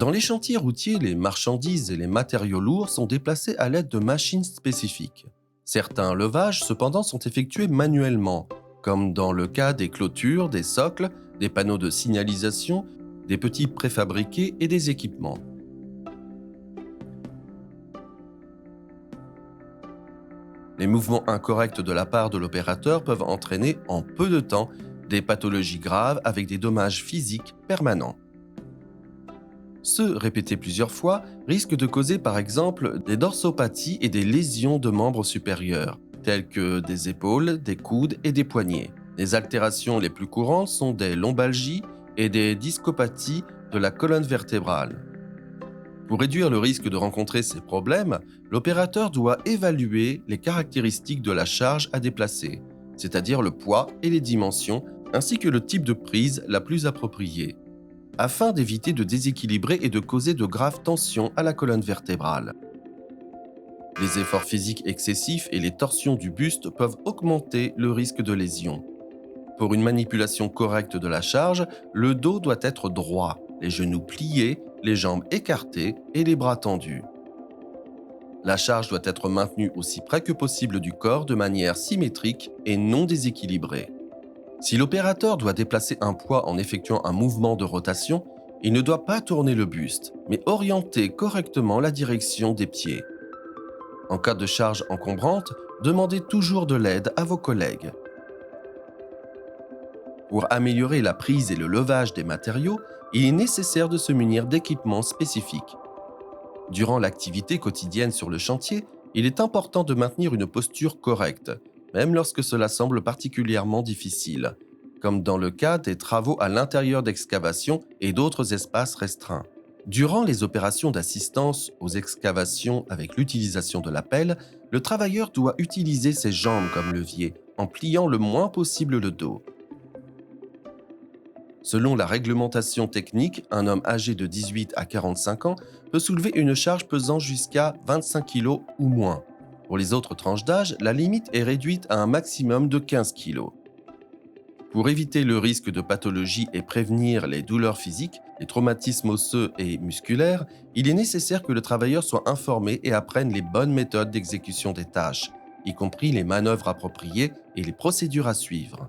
Dans les chantiers routiers, les marchandises et les matériaux lourds sont déplacés à l'aide de machines spécifiques. Certains levages, cependant, sont effectués manuellement, comme dans le cas des clôtures, des socles, des panneaux de signalisation, des petits préfabriqués et des équipements. Les mouvements incorrects de la part de l'opérateur peuvent entraîner en peu de temps des pathologies graves avec des dommages physiques permanents. Ceux répétés plusieurs fois risquent de causer par exemple des dorsopathies et des lésions de membres supérieurs, telles que des épaules, des coudes et des poignets. Les altérations les plus courantes sont des lombalgies et des discopathies de la colonne vertébrale. Pour réduire le risque de rencontrer ces problèmes, l'opérateur doit évaluer les caractéristiques de la charge à déplacer, c'est-à-dire le poids et les dimensions, ainsi que le type de prise la plus appropriée, afin d'éviter de déséquilibrer et de causer de graves tensions à la colonne vertébrale. Les efforts physiques excessifs et les torsions du buste peuvent augmenter le risque de lésion. Pour une manipulation correcte de la charge, le dos doit être droit, les genoux pliés, les jambes écartées et les bras tendus. La charge doit être maintenue aussi près que possible du corps de manière symétrique et non déséquilibrée. Si l'opérateur doit déplacer un poids en effectuant un mouvement de rotation, il ne doit pas tourner le buste, mais orienter correctement la direction des pieds. En cas de charge encombrante, demandez toujours de l'aide à vos collègues. Pour améliorer la prise et le levage des matériaux, il est nécessaire de se munir d'équipements spécifiques. Durant l'activité quotidienne sur le chantier, il est important de maintenir une posture correcte, même lorsque cela semble particulièrement difficile, comme dans le cas des travaux à l'intérieur d'excavations et d'autres espaces restreints. Durant les opérations d'assistance aux excavations avec l'utilisation de la pelle, le travailleur doit utiliser ses jambes comme levier, en pliant le moins possible le dos. Selon la réglementation technique, un homme âgé de 18 à 45 ans peut soulever une charge pesant jusqu'à 25 kg ou moins. Pour les autres tranches d'âge, la limite est réduite à un maximum de 15 kg. Pour éviter le risque de pathologie et prévenir les douleurs physiques, les traumatismes osseux et musculaires, il est nécessaire que le travailleur soit informé et apprenne les bonnes méthodes d'exécution des tâches, y compris les manœuvres appropriées et les procédures à suivre.